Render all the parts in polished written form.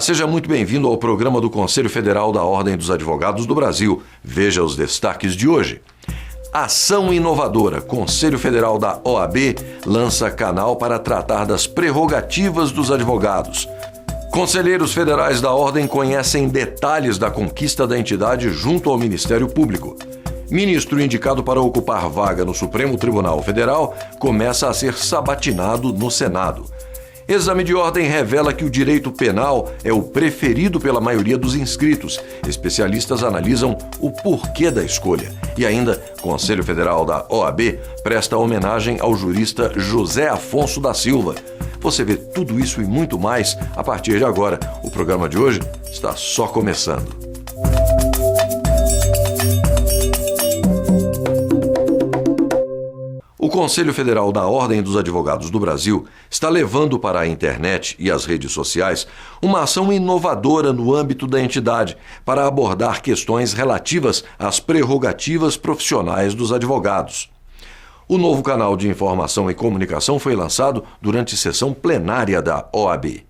seja muito bem-vindo ao programa do Conselho Federal da Ordem dos Advogados do Brasil. Veja os destaques de hoje. Ação inovadora. Conselho Federal da OAB lança canal para tratar das prerrogativas dos advogados. Conselheiros federais da Ordem conhecem detalhes da conquista da entidade junto ao Ministério Público. Ministro indicado para ocupar vaga no Supremo Tribunal Federal começa a ser sabatinado no Senado. Exame de ordem revela que o direito penal é o preferido pela maioria dos inscritos. Especialistas analisam o porquê da escolha. E ainda, Conselho Federal da OAB presta homenagem ao jurista José Afonso da Silva. Você vê tudo isso e muito mais a partir de agora. O programa de hoje está só começando. O Conselho Federal da Ordem dos Advogados do Brasil está levando para a internet e as redes sociais uma ação inovadora no âmbito da entidade para abordar questões relativas às prerrogativas profissionais dos advogados. O novo canal de informação e comunicação foi lançado durante sessão plenária da OAB.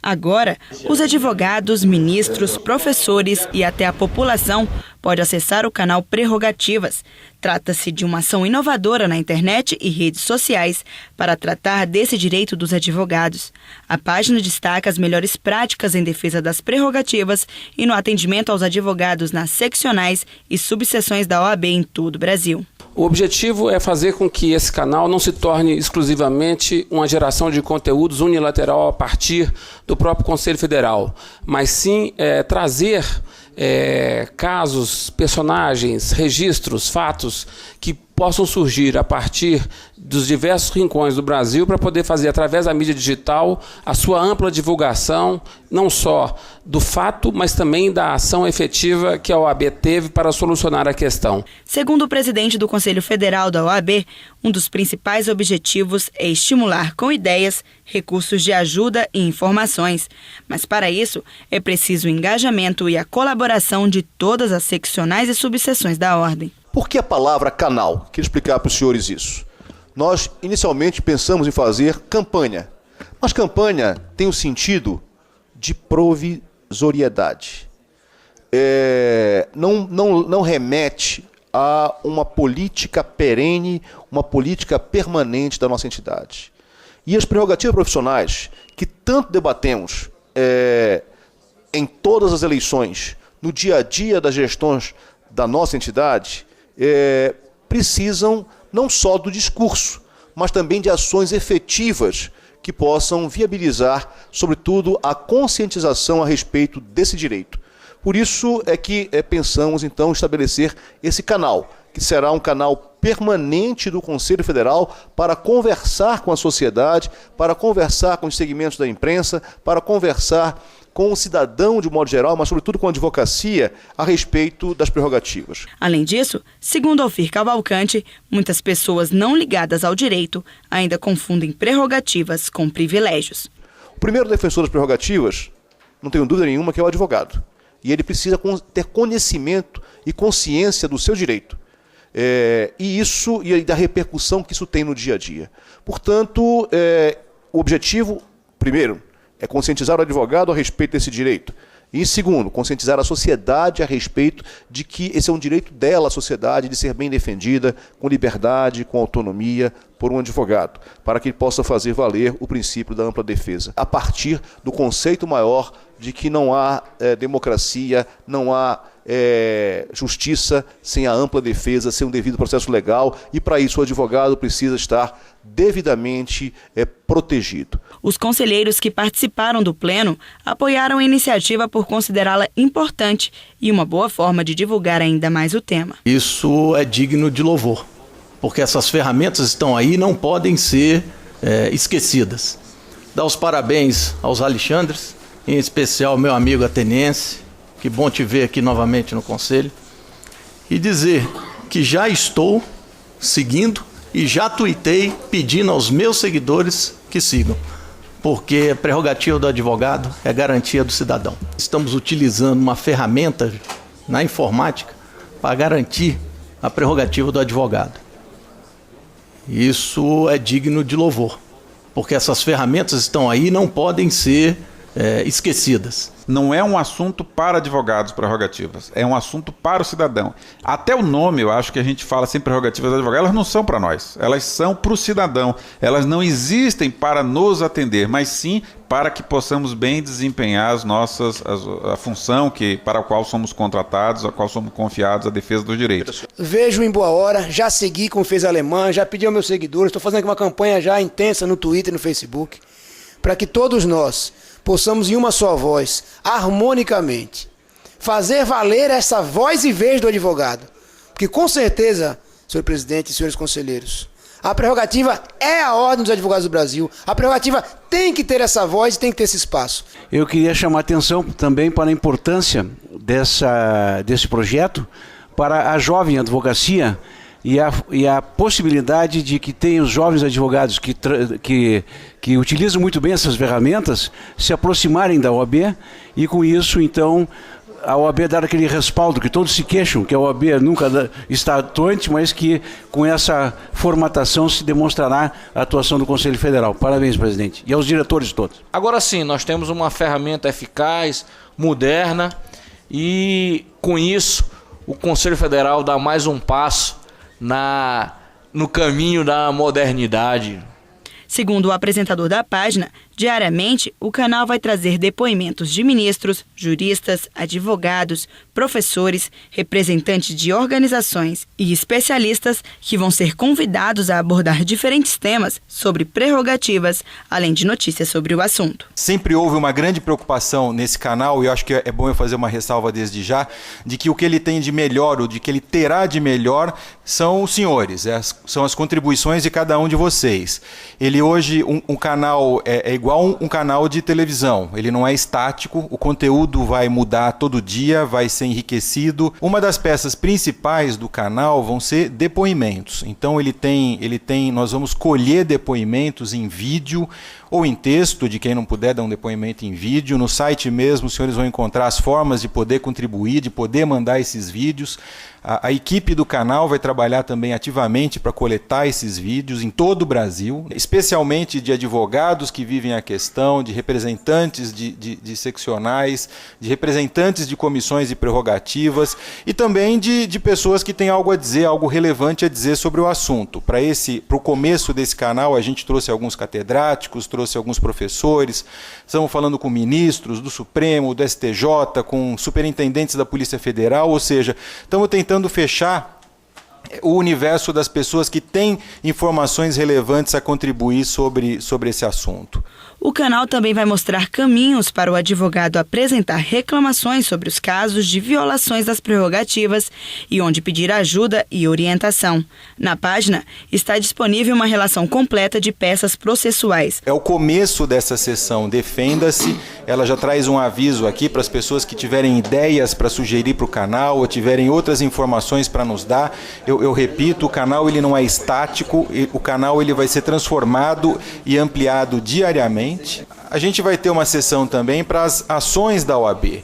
Agora, os advogados, ministros, professores e até a população pode acessar o canal Prerrogativas. Trata-se de uma ação inovadora na internet e redes sociais para tratar desse direito dos advogados. A página destaca as melhores práticas em defesa das prerrogativas e no atendimento aos advogados nas seccionais e subseções da OAB em todo o Brasil. O objetivo é fazer com que esse canal não se torne exclusivamente uma geração de conteúdos unilateral a partir do próprio Conselho Federal, mas sim trazer casos, personagens, registros, fatos que possam surgir a partir dos diversos rincões do Brasil para poder fazer, através da mídia digital, a sua ampla divulgação, não só do fato, mas também da ação efetiva que a OAB teve para solucionar a questão. Segundo o presidente do Conselho Federal da OAB, um dos principais objetivos é estimular com ideias, recursos de ajuda e informações. Mas para isso, é preciso o engajamento e a colaboração de todas as seccionais e subseções da Ordem. Por que a palavra canal? Quero explicar para os senhores isso. Nós, inicialmente, pensamos em fazer campanha. Mas campanha tem o sentido de provisoriedade. Não remete a uma política perene, uma política permanente da nossa entidade. E as prerrogativas profissionais, que tanto debatemos em todas as eleições, no dia a dia das gestões da nossa entidade, precisam não só do discurso, mas também de ações efetivas que possam viabilizar, sobretudo, a conscientização a respeito desse direito. Por isso é que pensamos, então, estabelecer esse canal, que será um canal permanente do Conselho Federal para conversar com a sociedade, para conversar com os segmentos da imprensa, para conversar com o cidadão de modo geral, mas sobretudo com a advocacia, a respeito das prerrogativas. Além disso, segundo Alfir Cavalcante, muitas pessoas não ligadas ao direito ainda confundem prerrogativas com privilégios. O primeiro defensor das prerrogativas, não tenho dúvida nenhuma, que é o advogado. E ele precisa ter conhecimento e consciência do seu direito. E da repercussão que isso tem no dia a dia. Portanto, o objetivo, primeiro, é conscientizar o advogado a respeito desse direito. E, segundo, conscientizar a sociedade a respeito de que esse é um direito dela, a sociedade, de ser bem defendida, com liberdade, com autonomia, por um advogado, para que ele possa fazer valer o princípio da ampla defesa, a partir do conceito maior de que não há democracia, não há justiça sem a ampla defesa, sem um devido processo legal, e para isso o advogado precisa estar devidamente protegido. Os conselheiros que participaram do pleno apoiaram a iniciativa por considerá-la importante e uma boa forma de divulgar ainda mais o tema. Isso é digno de louvor, porque essas ferramentas estão aí e não podem ser esquecidas. Dar os parabéns aos Alexandres, em especial meu amigo ateniense, que bom te ver aqui novamente no Conselho, e dizer que já estou seguindo e já tuitei pedindo aos meus seguidores que sigam, porque a prerrogativa do advogado é garantia do cidadão. Estamos utilizando uma ferramenta na informática para garantir a prerrogativa do advogado. Isso é digno de louvor, porque essas ferramentas estão aí e não podem ser esquecidas. não é um assunto para advogados, prerrogativas, é um assunto para o cidadão. Até o nome, eu acho que a gente fala assim, prerrogativas de advogado, elas não são para nós, elas são para o cidadão, elas não existem para nos atender, mas sim para que possamos bem desempenhar a função para a qual somos contratados, a qual somos confiados, a defesa dos direitos. Vejo em boa hora, já segui como fez a Alemã, já pedi aos meus seguidores, estou fazendo aqui uma campanha já intensa no Twitter e no Facebook, para que todos nós possamos em uma só voz, harmonicamente, fazer valer essa voz e vez do advogado. Porque com certeza, senhor presidente e senhores conselheiros, a prerrogativa é a Ordem dos Advogados do Brasil. A prerrogativa tem que ter essa voz e tem que ter esse espaço. Eu queria chamar a atenção também para a importância desse projeto para a jovem advocacia e a possibilidade de que tenha os jovens advogados que utilizam muito bem essas ferramentas se aproximarem da OAB e com isso, então, a OAB dar aquele respaldo que todos se queixam, que a OAB nunca está atuante, mas que com essa formatação se demonstrará a atuação do Conselho Federal. Parabéns, presidente. E aos diretores todos. Agora sim, nós temos uma ferramenta eficaz, moderna, e com isso o Conselho Federal dá mais um passo no caminho da modernidade. Segundo o apresentador da página, diariamente o canal vai trazer depoimentos de ministros, juristas, advogados, professores, representantes de organizações e especialistas que vão ser convidados a abordar diferentes temas sobre prerrogativas, além de notícias sobre o assunto. Sempre houve uma grande preocupação nesse canal, e eu acho que é bom eu fazer uma ressalva desde já, de que o que ele tem de melhor, ou de que ele terá de melhor, são os senhores, são as contribuições de cada um de vocês. Ele hoje, um canal é igual um canal de televisão, ele não é estático, o conteúdo vai mudar todo dia, vai ser enriquecido. Uma das peças principais do canal vão ser depoimentos, então nós vamos colher depoimentos em vídeo ou em texto, de quem não puder dar um depoimento em vídeo. No site mesmo, os senhores vão encontrar as formas de poder contribuir, de poder mandar esses vídeos. A equipe do canal vai trabalhar também ativamente para coletar esses vídeos em todo o Brasil, especialmente de advogados que vivem a questão, de representantes de seccionais, de representantes de comissões e prerrogativas e também de pessoas que têm algo a dizer, algo relevante a dizer sobre o assunto. Para o começo desse canal, a gente trouxe alguns catedráticos, trouxe alguns professores, estamos falando com ministros do Supremo, do STJ, com superintendentes da Polícia Federal, ou seja, estamos tentando fechar o universo das pessoas que têm informações relevantes a contribuir sobre esse assunto. O canal também vai mostrar caminhos para o advogado apresentar reclamações sobre os casos de violações das prerrogativas e onde pedir ajuda e orientação. Na página está disponível uma relação completa de peças processuais. É o começo dessa sessão Defenda-se. Ela já traz um aviso aqui para as pessoas que tiverem ideias para sugerir para o canal ou tiverem outras informações para nos dar. Eu repito, o canal ele não é estático, o canal ele vai ser transformado e ampliado diariamente. A gente vai ter uma sessão também para as ações da OAB,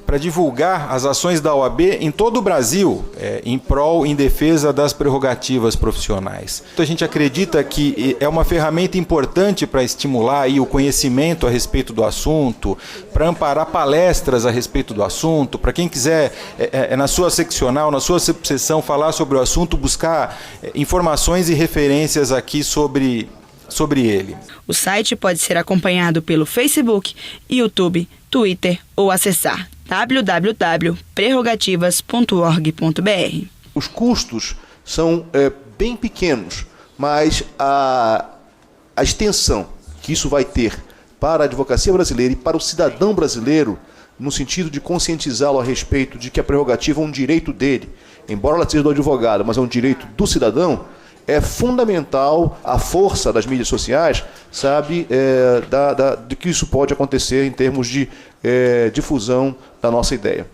para divulgar as ações da OAB em todo o Brasil, em defesa das prerrogativas profissionais. Então, a gente acredita que é uma ferramenta importante para estimular aí o conhecimento a respeito do assunto, para amparar palestras a respeito do assunto, para quem quiser, na sua seccional, na sua seção, falar sobre o assunto, buscar informações e referências aqui sobre ele. O site pode ser acompanhado pelo Facebook, YouTube, Twitter ou acessar www.prerrogativas.org.br. Os custos são bem pequenos, mas a extensão que isso vai ter para a advocacia brasileira e para o cidadão brasileiro, no sentido de conscientizá-lo a respeito de que a prerrogativa é um direito dele, embora ela seja do advogado, mas é um direito do cidadão, é fundamental a força das mídias sociais, sabe, de que isso pode acontecer em termos de difusão da nossa ideia.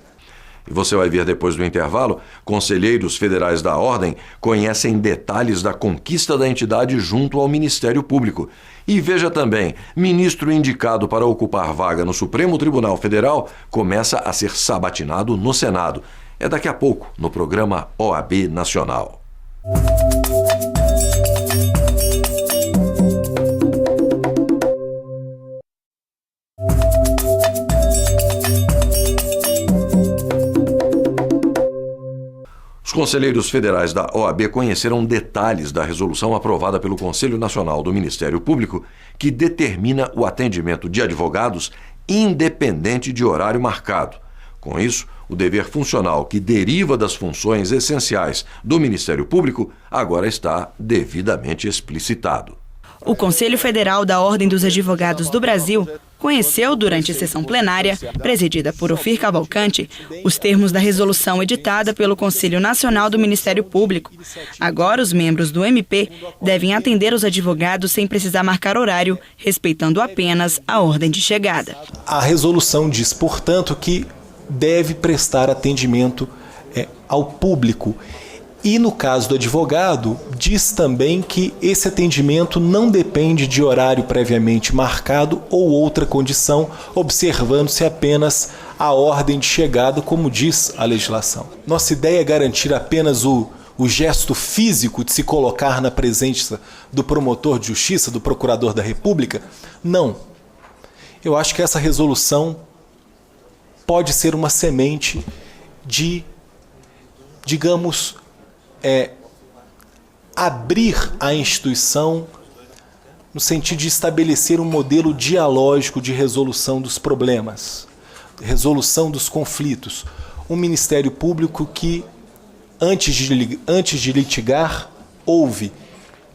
E você vai ver depois do intervalo, conselheiros federais da Ordem conhecem detalhes da conquista da entidade junto ao Ministério Público. E veja também, ministro indicado para ocupar vaga no Supremo Tribunal Federal começa a ser sabatinado no Senado. É daqui a pouco, no programa OAB Nacional. conselheiros federais da OAB conheceram detalhes da resolução aprovada pelo Conselho Nacional do Ministério Público, que determina o atendimento de advogados independente de horário marcado. Com isso, o dever funcional que deriva das funções essenciais do Ministério Público agora está devidamente explicitado. O Conselho Federal da Ordem dos Advogados do Brasil conheceu, durante a sessão plenária, presidida por Ofir Cavalcante, os termos da resolução editada pelo Conselho Nacional do Ministério Público. Agora, os membros do MP devem atender os advogados sem precisar marcar horário, respeitando apenas a ordem de chegada. A resolução diz, portanto, que deve prestar atendimento ao público. E no caso do advogado, diz também que esse atendimento não depende de horário previamente marcado ou outra condição, observando-se apenas a ordem de chegada, como diz a legislação. Nossa ideia é garantir apenas o gesto físico de se colocar na presença do promotor de justiça, do procurador da República? Não. Eu acho que essa resolução pode ser uma semente de, digamos, abrir a instituição no sentido de estabelecer um modelo dialógico de resolução dos problemas, resolução dos conflitos. Um Ministério Público que, antes de litigar, ouve,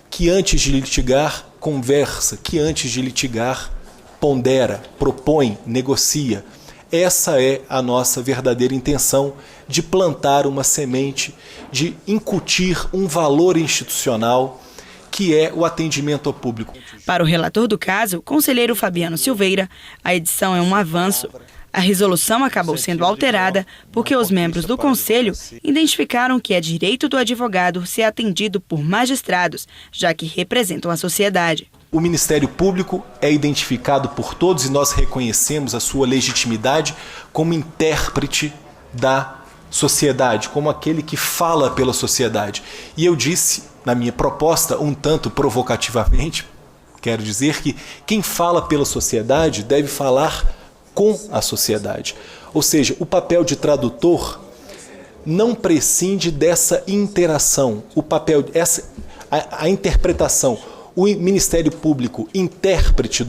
que antes de litigar, conversa, que antes de litigar, pondera, propõe, negocia. Essa é a nossa verdadeira intenção de plantar uma semente, de incutir um valor institucional que é o atendimento ao público. Para o relator do caso, conselheiro Fabiano Silveira, a edição é um avanço. A resolução acabou sendo alterada porque os membros do Conselho identificaram que é direito do advogado ser atendido por magistrados, já que representam a sociedade. O Ministério Público é identificado por todos e nós reconhecemos a sua legitimidade como intérprete da sociedade, como aquele que fala pela sociedade. E eu disse, na minha proposta, um tanto provocativamente, quero dizer que quem fala pela sociedade deve falar com a sociedade. Ou seja, o papel de tradutor não prescinde dessa interação, a interpretação. O Ministério Público, intérprete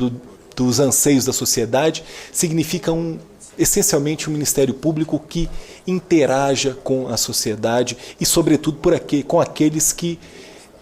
dos anseios da sociedade, significa essencialmente um Ministério Público que interaja com a sociedade e, sobretudo, com aqueles que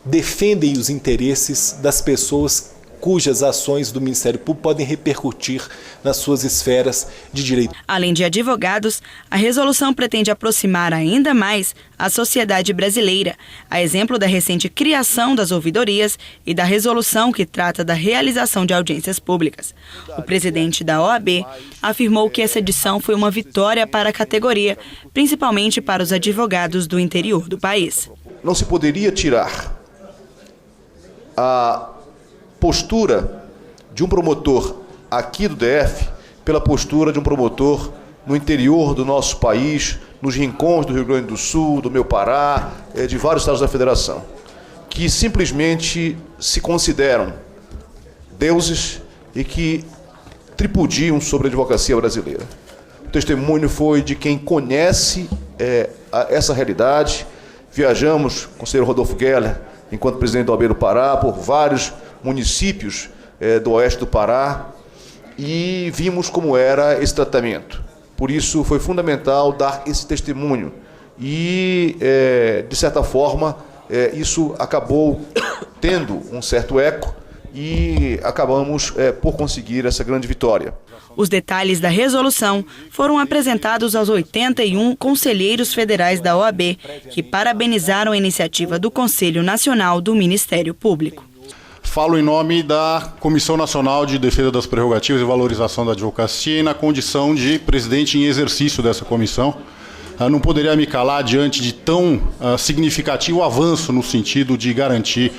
defendem os interesses das pessoas cujas ações do Ministério Público podem repercutir nas suas esferas de direito. Além de advogados, a resolução pretende aproximar ainda mais a sociedade brasileira, a exemplo da recente criação das ouvidorias e da resolução que trata da realização de audiências públicas. O presidente da OAB afirmou que essa edição foi uma vitória para a categoria, principalmente para os advogados do interior do país. Não se poderia tirar a postura de um promotor aqui do DF pela postura de um promotor no interior do nosso país, nos rincões do Rio Grande do Sul, do meu Pará, de vários estados da federação, que simplesmente se consideram deuses e que tripudiam sobre a advocacia brasileira. O testemunho foi de quem conhece essa realidade. Viajamos com o senhor Rodolfo Geller, enquanto presidente da OAB do Pará, por vários municípios do oeste do Pará e vimos como era esse tratamento. Por isso foi fundamental dar esse testemunho e, de certa forma, isso acabou tendo um certo eco e acabamos por conseguir essa grande vitória. Os detalhes da resolução foram apresentados aos 81 conselheiros federais da OAB, que parabenizaram a iniciativa do Conselho Nacional do Ministério Público. Falo em nome da Comissão Nacional de Defesa das Prerrogativas e Valorização da Advocacia e na condição de presidente em exercício dessa comissão. Não poderia me calar diante de tão significativo avanço no sentido de garantir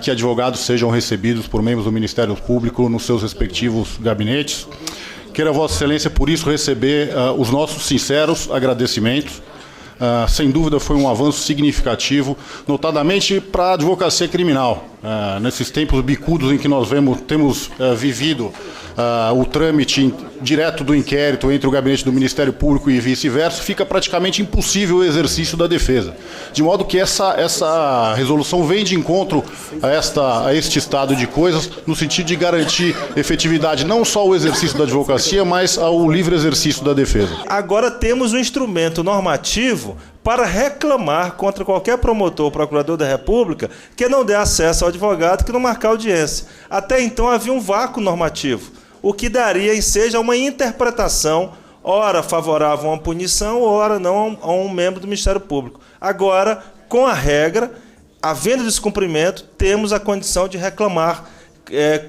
que advogados sejam recebidos por membros do Ministério Público nos seus respectivos gabinetes. Queira Vossa Excelência, por isso, receber os nossos sinceros agradecimentos. Sem dúvida foi um avanço significativo, notadamente para a advocacia criminal. nesses tempos bicudos em que nós temos vivido o trâmite direto do inquérito entre o gabinete do Ministério Público e vice-versa, fica praticamente impossível o exercício da defesa. De modo que essa resolução vem de encontro a este estado de coisas, no sentido de garantir efetividade não só ao exercício da advocacia, mas ao livre exercício da defesa. Agora temos um instrumento normativo para reclamar contra qualquer promotor ou procurador da República que não dê acesso ao advogado que não marcar audiência. Até então havia um vácuo normativo, o que daria em seja uma interpretação, ora favorável a uma punição, ora não a um membro do Ministério Público. Agora, com a regra, havendo descumprimento, temos a condição de reclamar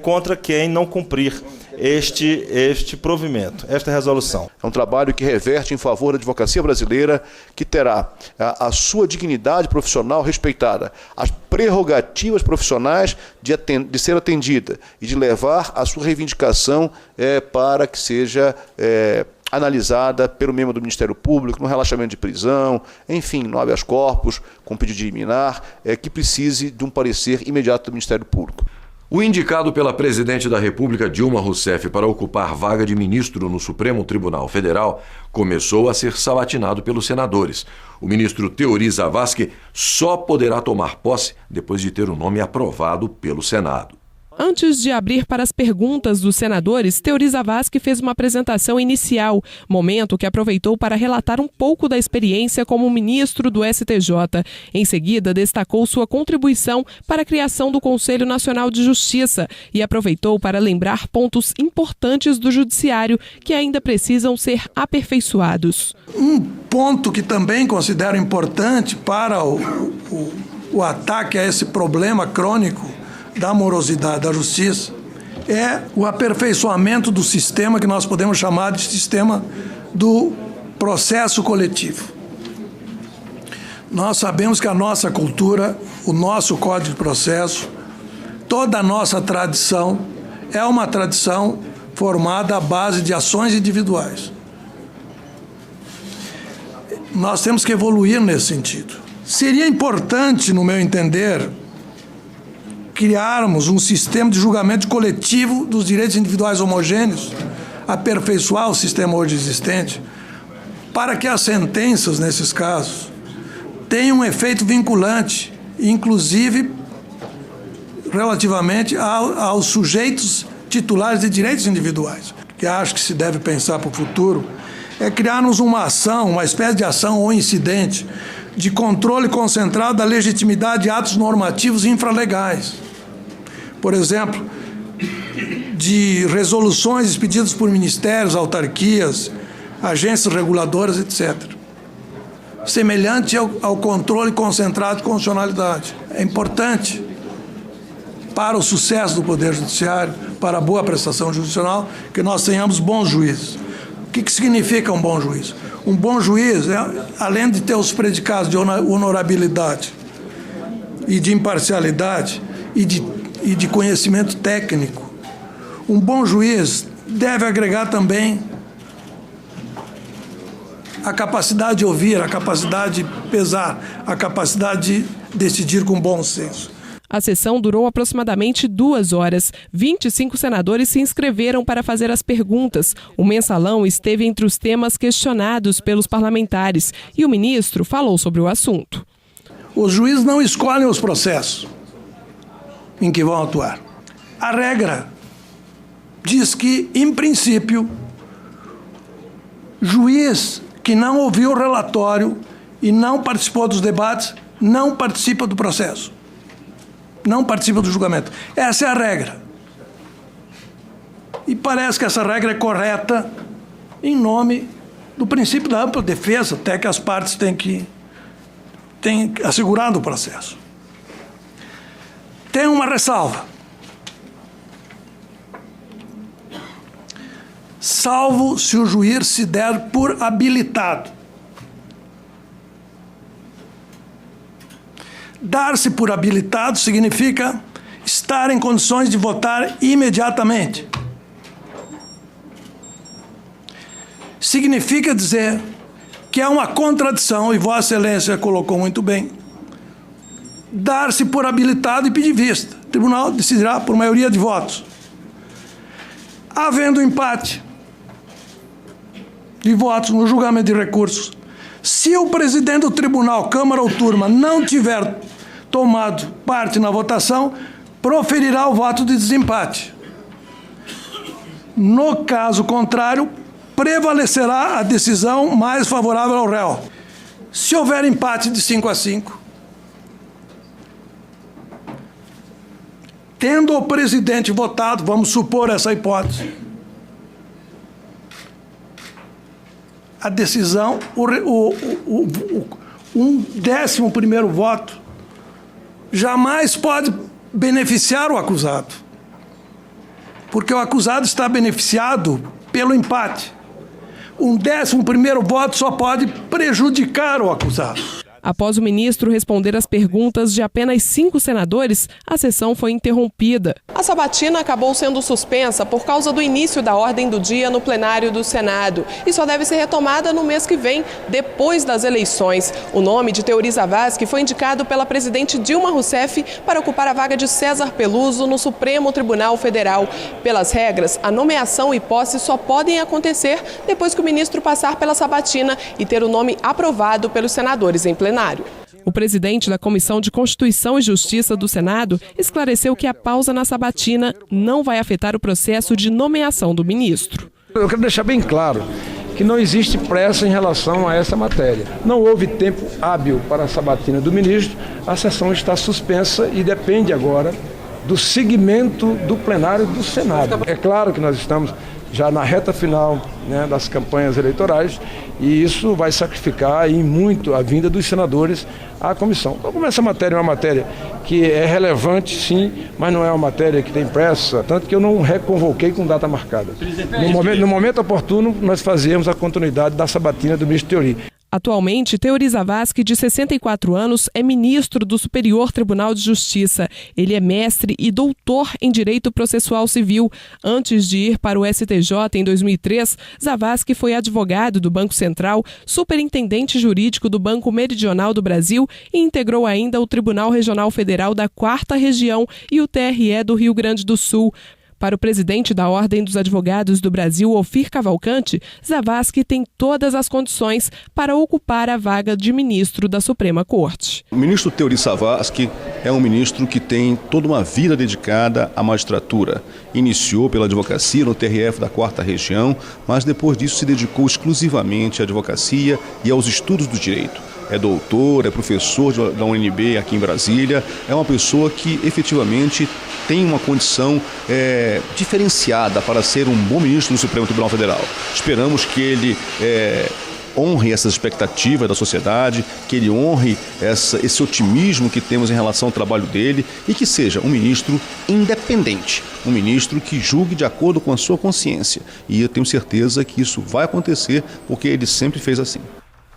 contra quem não cumprir este provimento, esta resolução. É um trabalho que reverte em favor da advocacia brasileira, que terá a sua dignidade profissional respeitada, as prerrogativas profissionais de ser atendida e de levar a sua reivindicação para que seja analisada pelo membro do Ministério Público, no relaxamento de prisão, enfim, no habeas corpus, com pedido de liminar, que precise de um parecer imediato do Ministério Público. O indicado pela presidente da República, Dilma Rousseff, para ocupar vaga de ministro no Supremo Tribunal Federal, começou a ser sabatinado pelos senadores. O ministro Teori Zavascki só poderá tomar posse depois de ter o nome aprovado pelo Senado. Antes de abrir para as perguntas dos senadores, Teori Zavascki fez uma apresentação inicial, momento que aproveitou para relatar um pouco da experiência como ministro do STJ. Em seguida, destacou sua contribuição para a criação do Conselho Nacional de Justiça e aproveitou para lembrar pontos importantes do judiciário que ainda precisam ser aperfeiçoados. Um ponto que também considero importante para o ataque a esse problema crônico da morosidade da justiça é o aperfeiçoamento do sistema que nós podemos chamar de sistema do processo coletivo. Nós sabemos que a nossa cultura, o nosso Código de Processo, toda a nossa tradição é uma tradição formada à base de ações individuais. Nós temos que evoluir nesse sentido. Seria importante, no meu entender, criarmos um sistema de julgamento coletivo dos direitos individuais homogêneos, aperfeiçoar o sistema hoje existente, para que as sentenças, nesses casos, tenham um efeito vinculante, inclusive relativamente aos sujeitos titulares de direitos individuais. O que acho que se deve pensar para o futuro é criarmos uma ação, uma espécie de ação ou incidente de controle concentrado da legitimidade de atos normativos infralegais. Por exemplo, de resoluções expedidas por ministérios, autarquias, agências reguladoras, etc. Semelhante ao controle concentrado de constitucionalidade. É importante para o sucesso do Poder Judiciário, para a boa prestação judicial, que nós tenhamos bons juízes. O que significa um bom juiz? Um bom juiz, além de ter os predicados de honorabilidade e de imparcialidade e de conhecimento técnico, um bom juiz deve agregar também a capacidade de ouvir, a capacidade de pesar, a capacidade de decidir com bom senso. A sessão durou aproximadamente 2 horas. 25 senadores se inscreveram para fazer as perguntas. O mensalão esteve entre os temas questionados pelos parlamentares e o ministro falou sobre o assunto. Os juízes não escolhem os processos em que vão atuar. A regra diz que, em princípio, juiz que não ouviu o relatório e não participou dos debates não participa do processo. Não participa do julgamento. Essa é a regra. E parece que essa regra é correta em nome do princípio da ampla defesa, até que as partes têm assegurado o processo. Tem uma ressalva. Salvo se o juiz se der por habilitado. Dar-se por habilitado significa estar em condições de votar imediatamente. Significa dizer que há uma contradição, e Vossa Excelência colocou muito bem, dar-se por habilitado e pedir vista. tribunal decidirá por maioria de votos. Havendo empate de votos no julgamento de recursos, se o presidente do tribunal, Câmara ou Turma, não tiver tomado parte na votação, proferirá o voto de desempate. No caso contrário, prevalecerá a decisão mais favorável ao réu. Se houver empate de 5-5, tendo o presidente votado, vamos supor essa hipótese, a decisão, um 11º voto jamais pode beneficiar o acusado, porque o acusado está beneficiado pelo empate. Um 11º voto só pode prejudicar o acusado. Após o ministro responder às perguntas de apenas 5 senadores, a sessão foi interrompida. A sabatina acabou sendo suspensa por causa do início da ordem do dia no plenário do Senado e só deve ser retomada no mês que vem, depois das eleições. O nome de Teori Zavascki foi indicado pela presidente Dilma Rousseff para ocupar a vaga de César Peluso no Supremo Tribunal Federal. Pelas regras, a nomeação e posse só podem acontecer depois que o ministro passar pela sabatina e ter o nome aprovado pelos senadores em plenário. O presidente da Comissão de Constituição e Justiça do Senado esclareceu que a pausa na sabatina não vai afetar o processo de nomeação do ministro. Eu quero deixar bem claro que não existe pressa em relação a essa matéria. Não houve tempo hábil para a sabatina do ministro, a sessão está suspensa e depende agora do seguimento do plenário do Senado. É claro que nós estamos já na reta final, né, das campanhas eleitorais, e isso vai sacrificar em muito a vinda dos senadores à comissão. Então, como essa matéria é uma matéria que é relevante, sim, mas não é uma matéria que tem pressa, tanto que eu não reconvoquei com data marcada. No momento oportuno, nós fazemos a continuidade da sabatina do ministro Teori. Atualmente, Teori Zavascki, de 64 anos, é ministro do Superior Tribunal de Justiça. Ele é mestre e doutor em Direito Processual Civil. Antes de ir para o STJ em 2003, Zavascki foi advogado do Banco Central, superintendente jurídico do Banco Meridional do Brasil e integrou ainda o Tribunal Regional Federal da 4ª Região e o TRE do Rio Grande do Sul. Para o presidente da Ordem dos Advogados do Brasil, Ofir Cavalcante, Zavascki tem todas as condições para ocupar a vaga de ministro da Suprema Corte. O ministro Teori Zavascki é um ministro que tem toda uma vida dedicada à magistratura. Iniciou pela advocacia no TRF da 4ª Região, mas depois disso se dedicou exclusivamente à advocacia e aos estudos do direito. É doutor, é professor da UNB aqui em Brasília, é uma pessoa que efetivamente tem uma condição diferenciada para ser um bom ministro do Supremo Tribunal Federal. Esperamos que ele honre essas expectativas da sociedade, que ele honre esse otimismo que temos em relação ao trabalho dele e que seja um ministro independente, um ministro que julgue de acordo com a sua consciência. E eu tenho certeza que isso vai acontecer porque ele sempre fez assim.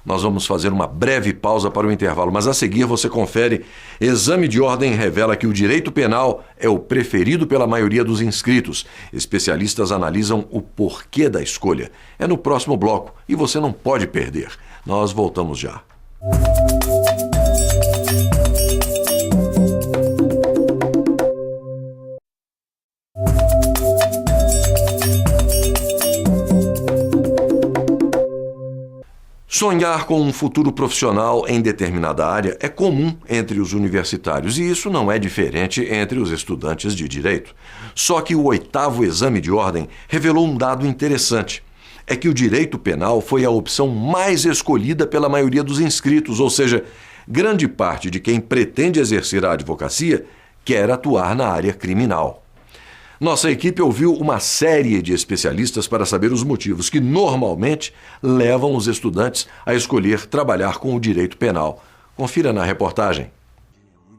Nós vamos fazer uma breve pausa para o intervalo, mas a seguir você confere: exame de ordem revela que o direito penal é o preferido pela maioria dos inscritos. Especialistas analisam o porquê da escolha. É no próximo bloco e você não pode perder. Nós voltamos já. Sonhar com um futuro profissional em determinada área é comum entre os universitários e isso não é diferente entre os estudantes de direito. Só que o 8º exame de ordem revelou um dado interessante. É que o direito penal foi a opção mais escolhida pela maioria dos inscritos, ou seja, grande parte de quem pretende exercer a advocacia quer atuar na área criminal. Nossa equipe ouviu uma série de especialistas para saber os motivos que normalmente levam os estudantes a escolher trabalhar com o direito penal. Confira na reportagem.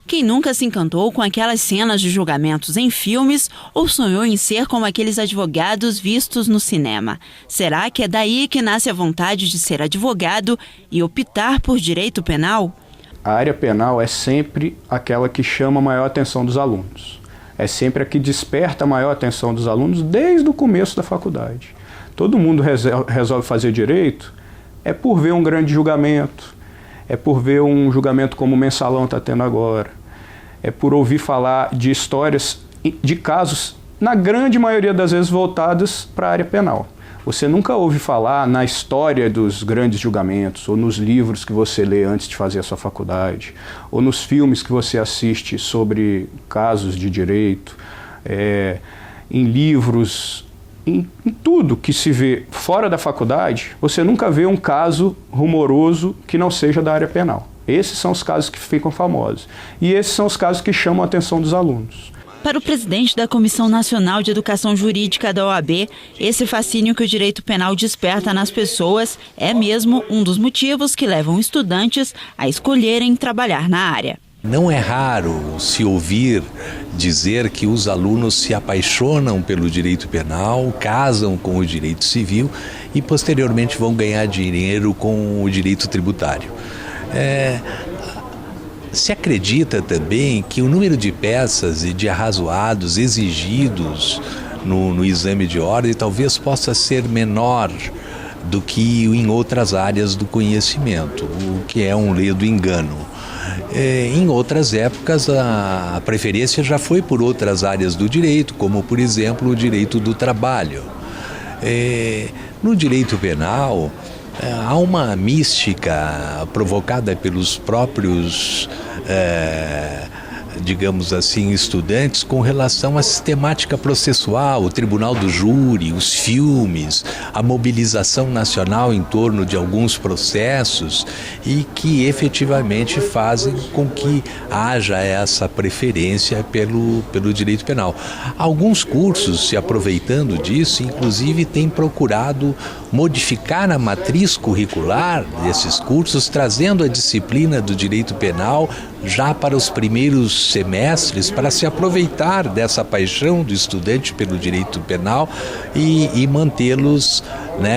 Quem nunca se encantou com aquelas cenas de julgamentos em filmes ou sonhou em ser como aqueles advogados vistos no cinema? Será que é daí que nasce a vontade de ser advogado e optar por direito penal? A área penal é sempre aquela que chama a maior atenção dos alunos. É sempre a que desperta a maior atenção dos alunos desde o começo da faculdade. Todo mundo resolve fazer direito por ver um grande julgamento, por ver um julgamento como o Mensalão está tendo agora. é por ouvir falar de histórias, de casos, na grande maioria das vezes voltadas para a área penal. Você nunca ouve falar na história dos grandes julgamentos, ou nos livros que você lê antes de fazer a sua faculdade, ou nos filmes que você assiste sobre casos de direito, em livros, em tudo que se vê fora da faculdade, você nunca vê um caso rumoroso que não seja da área penal. Esses são os casos que ficam famosos. E esses são os casos que chamam a atenção dos alunos. Para o presidente da Comissão Nacional de Educação Jurídica da OAB, esse fascínio que o direito penal desperta nas pessoas é mesmo um dos motivos que levam estudantes a escolherem trabalhar na área. Não é raro se ouvir dizer que os alunos se apaixonam pelo direito penal, casam com o direito civil e posteriormente vão ganhar dinheiro com o direito tributário. Se acredita também que o número de peças e de arrazoados exigidos no exame de ordem talvez possa ser menor do que em outras áreas do conhecimento, o que é um ledo engano. Em outras épocas, a preferência já foi por outras áreas do direito, como, por exemplo, o direito do trabalho. No direito penal, há uma mística provocada pelos próprios, digamos assim, estudantes com relação à sistemática processual, o tribunal do júri, os filmes, a mobilização nacional em torno de alguns processos e que efetivamente fazem com que haja essa preferência pelo direito penal. Alguns cursos, se aproveitando disso, inclusive têm procurado modificar a matriz curricular desses cursos, trazendo a disciplina do direito penal já para os primeiros semestres, para se aproveitar dessa paixão do estudante pelo direito penal e mantê-los,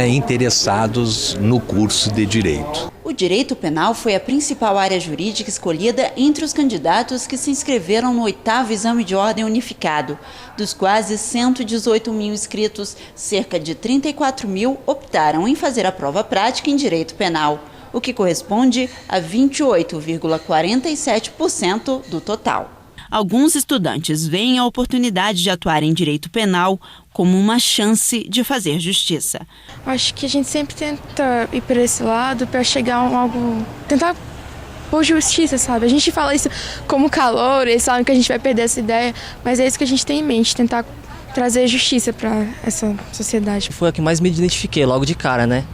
interessados no curso de direito. O direito penal foi a principal área jurídica escolhida entre os candidatos que se inscreveram no 8º Exame de Ordem Unificado. Dos quase 118 mil inscritos, cerca de 34 mil optaram em fazer a prova prática em direito penal, o que corresponde a 28,47% do total. Alguns estudantes veem a oportunidade de atuar em direito penal como uma chance de fazer justiça. Acho que a gente sempre tenta ir para esse lado para chegar a algo, tentar por justiça, sabe? A gente fala isso como calor, eles sabem que a gente vai perder essa ideia, mas é isso que a gente tem em mente, tentar trazer justiça para essa sociedade. Foi a que mais me identifiquei logo de cara, né?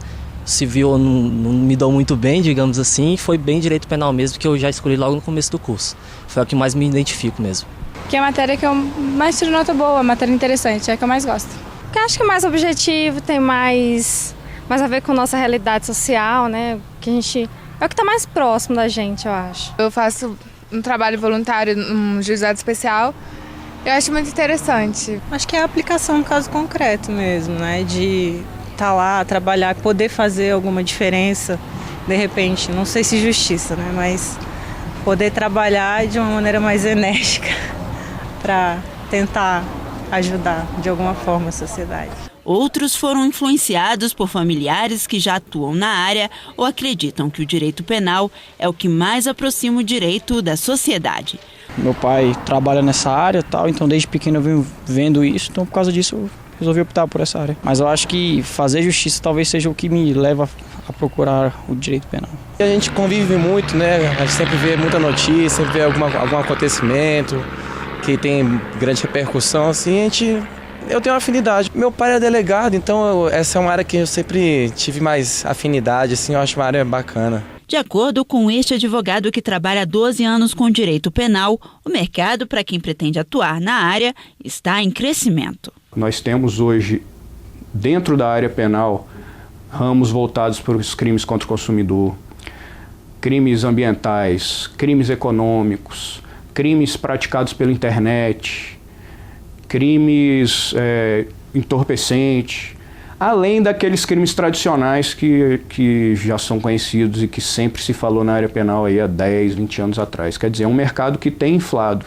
Civil não me dou muito bem, digamos assim, foi bem direito penal mesmo, que eu já escolhi logo no começo do curso. Foi a que mais me identifico mesmo. Que é a matéria que eu mais tiro nota boa, a matéria interessante, é a que eu mais gosto. Porque acho que é mais objetivo, tem mais a ver com a nossa realidade social, né? Que a gente, é o que está mais próximo da gente, eu acho. Eu faço um trabalho voluntário num juizado especial, eu acho muito interessante. Acho que é a aplicação no caso concreto mesmo, né? De estar lá, trabalhar, poder fazer alguma diferença, de repente, não sei se justiça, né? Mas poder trabalhar de uma maneira mais enérgica para tentar ajudar de alguma forma a sociedade. Outros foram influenciados por familiares que já atuam na área ou acreditam que o direito penal é o que mais aproxima o direito da sociedade. Meu pai trabalha nessa área, então desde pequeno eu venho vendo isso, então por causa disso eu resolvi optar por essa área. Mas eu acho que fazer justiça talvez seja o que me leva a procurar o direito penal. A gente convive muito, né? A gente sempre vê muita notícia, sempre vê algum acontecimento que tem grande repercussão, assim, eu tenho uma afinidade. Meu pai é delegado, então essa é uma área que eu sempre tive mais afinidade, assim, eu acho uma área bacana. De acordo com este advogado que trabalha há 12 anos com direito penal, o mercado para quem pretende atuar na área está em crescimento. Nós temos hoje, dentro da área penal, ramos voltados para os crimes contra o consumidor, crimes ambientais, crimes econômicos, crimes praticados pela internet, crimes entorpecentes, além daqueles crimes tradicionais que já são conhecidos e que sempre se falou na área penal aí há 10, 20 anos atrás. Quer dizer, é um mercado que tem inflado.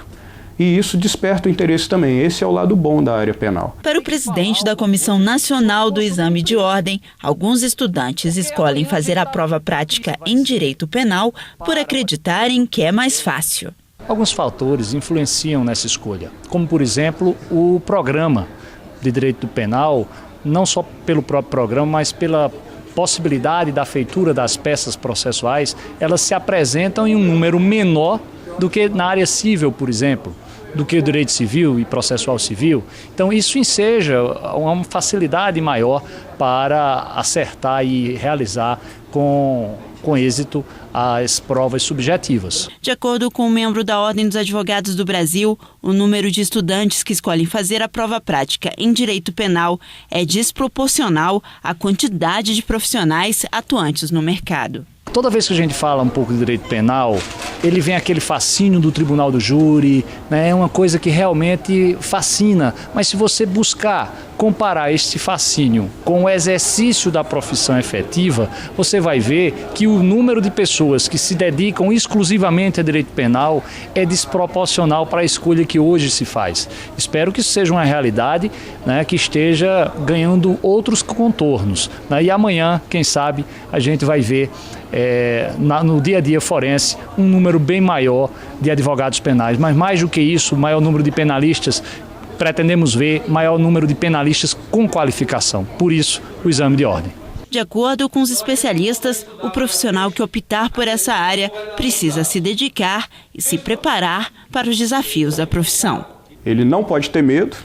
E isso desperta o interesse também. Esse é o lado bom da área penal. Para o presidente da Comissão Nacional do Exame de Ordem, alguns estudantes escolhem fazer a prova prática em direito penal por acreditarem que é mais fácil. Alguns fatores influenciam nessa escolha, como por exemplo o programa de direito penal, não só pelo próprio programa, mas pela possibilidade da feitura das peças processuais, elas se apresentam em um número menor do que na área civil, por exemplo, do que o direito civil e processual civil. Então isso enseja uma facilidade maior para acertar e realizar com êxito as provas subjetivas. De acordo com um membro da Ordem dos Advogados do Brasil, o número de estudantes que escolhem fazer a prova prática em direito penal é desproporcional à quantidade de profissionais atuantes no mercado. Toda vez que a gente fala um pouco de direito penal, ele vem aquele fascínio do tribunal do júri, né? É uma coisa que realmente fascina. Mas se você buscar comparar este fascínio com o exercício da profissão efetiva, você vai ver que o número de pessoas que se dedicam exclusivamente a direito penal é desproporcional para a escolha que hoje se faz. Espero que isso seja uma realidade, né, que esteja ganhando outros contornos, né? E amanhã, quem sabe, a gente vai ver no dia a dia forense um número bem maior de advogados penais, mas mais do que isso, o maior número de penalistas, pretendemos ver maior número de penalistas com qualificação, por isso o exame de ordem. De acordo com os especialistas, o profissional que optar por essa área precisa se dedicar e se preparar para os desafios da profissão. Ele não pode ter medo,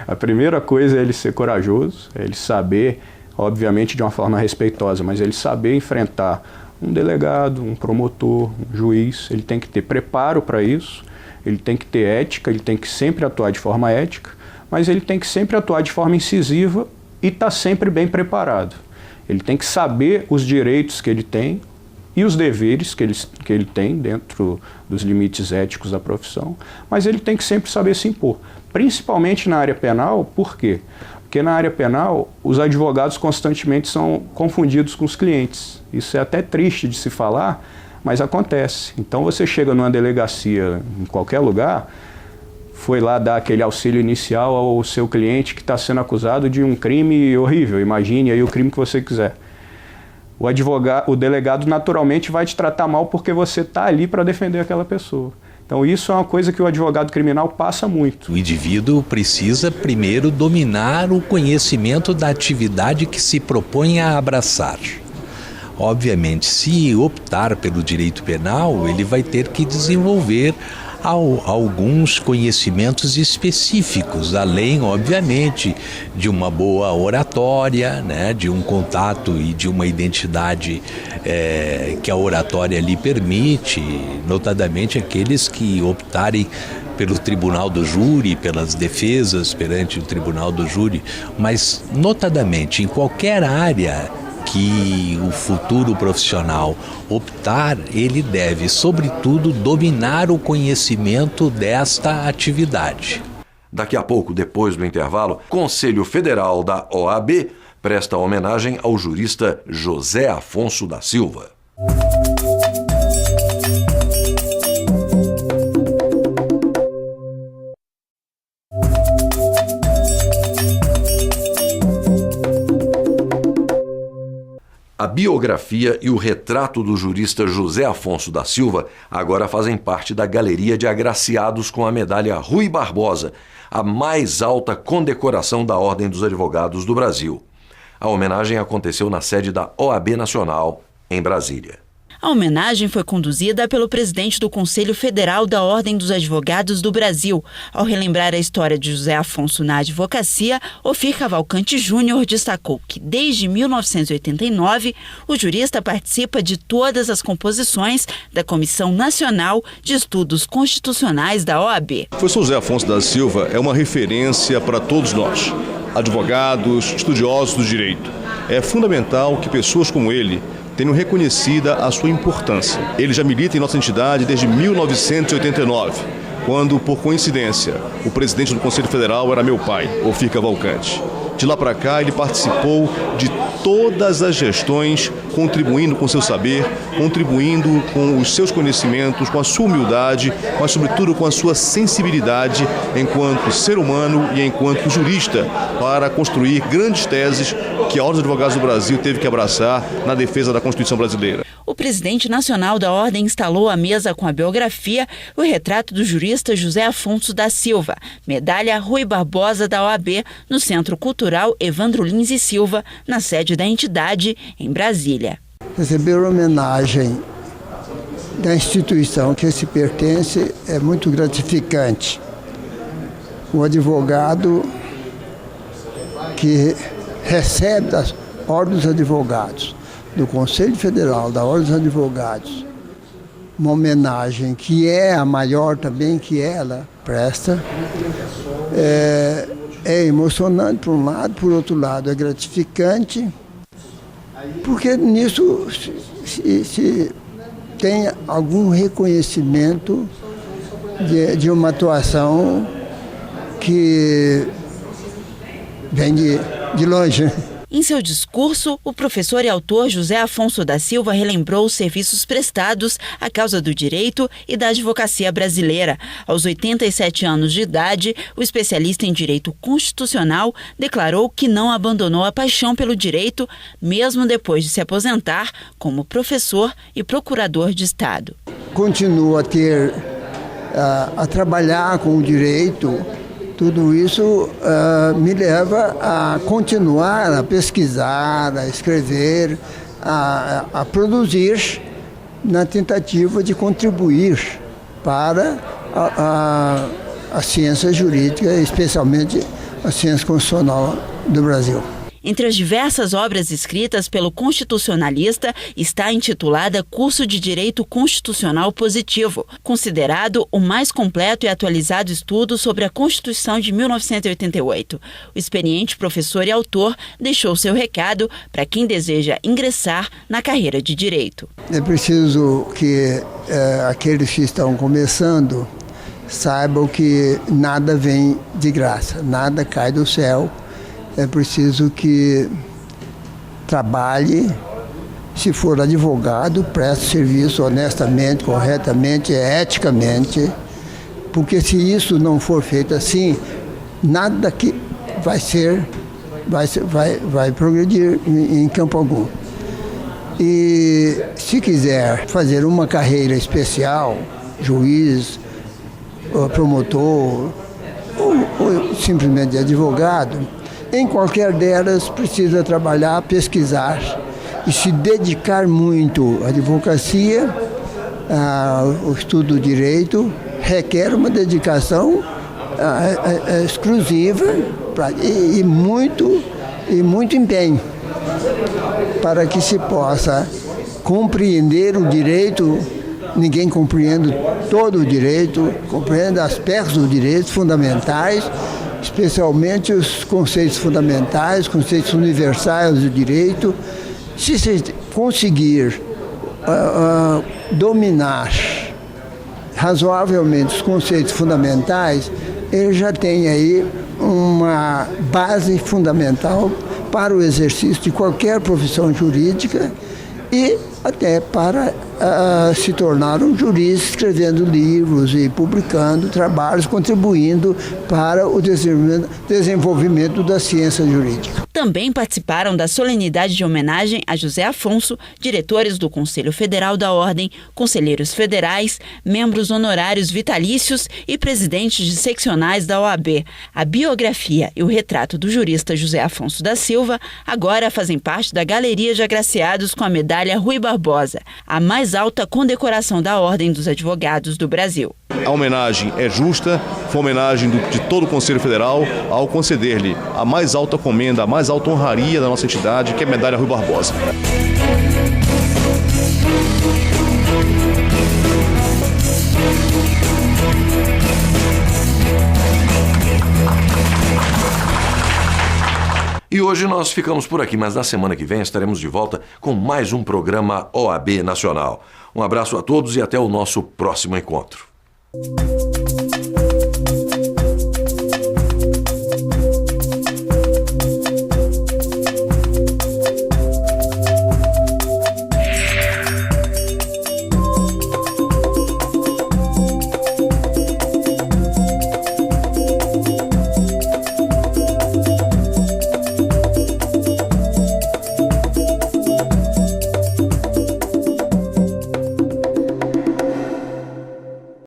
a primeira coisa é ele ser corajoso, é ele saber, obviamente de uma forma respeitosa, mas ele saber enfrentar um delegado, um promotor, um juiz. Ele tem que ter preparo para isso, ele tem que ter ética, ele tem que sempre atuar de forma ética, mas ele tem que sempre atuar de forma incisiva e estar sempre bem preparado. Ele tem que saber os direitos que ele tem e os deveres que ele tem dentro dos limites éticos da profissão, mas ele tem que sempre saber se impor, principalmente na área penal. Por quê? Porque na área penal, os advogados constantemente são confundidos com os clientes. Isso é até triste de se falar, mas acontece. Então você chega numa delegacia, em qualquer lugar, foi lá dar aquele auxílio inicial ao seu cliente que está sendo acusado de um crime horrível. Imagine aí o crime que você quiser. O delegado naturalmente vai te tratar mal porque você está ali para defender aquela pessoa. Então isso é uma coisa que o advogado criminal passa muito. O indivíduo precisa primeiro dominar o conhecimento da atividade que se propõe a abraçar. Obviamente, se optar pelo direito penal, ele vai ter que desenvolver alguns conhecimentos específicos, além, obviamente, de uma boa oratória, né, de um contato e de uma identidade que a oratória lhe permite, notadamente aqueles que optarem pelo tribunal do júri, pelas defesas perante o tribunal do júri, mas notadamente em qualquer área que o futuro profissional optar, ele deve, sobretudo, dominar o conhecimento desta atividade. Daqui a pouco, depois do intervalo, o Conselho Federal da OAB presta homenagem ao jurista José Afonso da Silva. A biografia e o retrato do jurista José Afonso da Silva agora fazem parte da galeria de agraciados com a medalha Rui Barbosa, a mais alta condecoração da Ordem dos Advogados do Brasil. A homenagem aconteceu na sede da OAB Nacional, em Brasília. A homenagem foi conduzida pelo presidente do Conselho Federal da Ordem dos Advogados do Brasil. Ao relembrar a história de José Afonso na advocacia, Ofir Cavalcante Júnior destacou que, desde 1989, o jurista participa de todas as composições da Comissão Nacional de Estudos Constitucionais da OAB. O professor José Afonso da Silva é uma referência para todos nós, advogados, estudiosos do direito. É fundamental que pessoas como ele tenham reconhecida a sua importância. Ele já milita em nossa entidade desde 1989, quando, por coincidência, o presidente do Conselho Federal era meu pai, Ofir Cavalcante. De lá para cá, ele participou de todas as gestões, contribuindo com seu saber, contribuindo com os seus conhecimentos, com a sua humildade, mas sobretudo com a sua sensibilidade enquanto ser humano e enquanto jurista, para construir grandes teses que a Ordem dos Advogados do Brasil teve que abraçar na defesa da Constituição brasileira. O presidente nacional da Ordem instalou à mesa com a biografia o retrato do jurista José Afonso da Silva, medalha Rui Barbosa da OAB, no Centro Cultural Evandro Lins e Silva, na sede da entidade, em Brasília. Receber homenagem da instituição que se pertence é muito gratificante. O advogado que recebe das Ordens dos Advogados, do Conselho Federal, da Ordem dos Advogados, uma homenagem que é a maior também que ela presta, é emocionante por um lado, por outro lado é gratificante, porque nisso se tem algum reconhecimento de uma atuação que vem de longe. Em seu discurso, o professor e autor José Afonso da Silva relembrou os serviços prestados à causa do direito e da advocacia brasileira. Aos 87 anos de idade, o especialista em direito constitucional declarou que não abandonou a paixão pelo direito, mesmo depois de se aposentar como professor e procurador de Estado. Continuo a trabalhar com o direito. Tudo isso me leva a continuar a pesquisar, a escrever, a produzir na tentativa de contribuir para a ciência jurídica, especialmente a ciência constitucional do Brasil. Entre as diversas obras escritas pelo constitucionalista está a intitulada Curso de Direito Constitucional Positivo, considerado o mais completo e atualizado estudo sobre a Constituição de 1988. O experiente professor e autor deixou seu recado para quem deseja ingressar na carreira de direito. É preciso que aqueles que estão começando saibam que nada vem de graça, nada cai do céu. É preciso que trabalhe, se for advogado, preste serviço honestamente, corretamente, eticamente, porque se isso não for feito assim, nada que vai progredir em campo algum. E se quiser fazer uma carreira especial, juiz, promotor ou simplesmente advogado, em qualquer delas precisa trabalhar, pesquisar e se dedicar muito. A advocacia, o estudo do direito requer uma dedicação exclusiva e muito empenho para que se possa compreender o direito. Ninguém compreende todo o direito, compreende aspectos do direito fundamentais, especialmente os conceitos fundamentais, conceitos universais do direito. Se se conseguir dominar razoavelmente os conceitos fundamentais, ele já tem aí uma base fundamental para o exercício de qualquer profissão jurídica e até para se tornar um jurista, escrevendo livros e publicando trabalhos, contribuindo para o desenvolvimento da ciência jurídica. Também participaram da solenidade de homenagem a José Afonso diretores do Conselho Federal da Ordem, conselheiros federais, membros honorários vitalícios e presidentes de seccionais da OAB. A biografia e o retrato do jurista José Afonso da Silva agora fazem parte da galeria de agraciados com a medalha Rui Barbosa, a mais alta condecoração da Ordem dos Advogados do Brasil. A homenagem é justa, foi uma homenagem de todo o Conselho Federal ao conceder-lhe a mais alta comenda, a mais alta honraria da nossa entidade, que é a medalha Rui Barbosa. E hoje nós ficamos por aqui, mas na semana que vem estaremos de volta com mais um programa OAB Nacional. Um abraço a todos e até o nosso próximo encontro.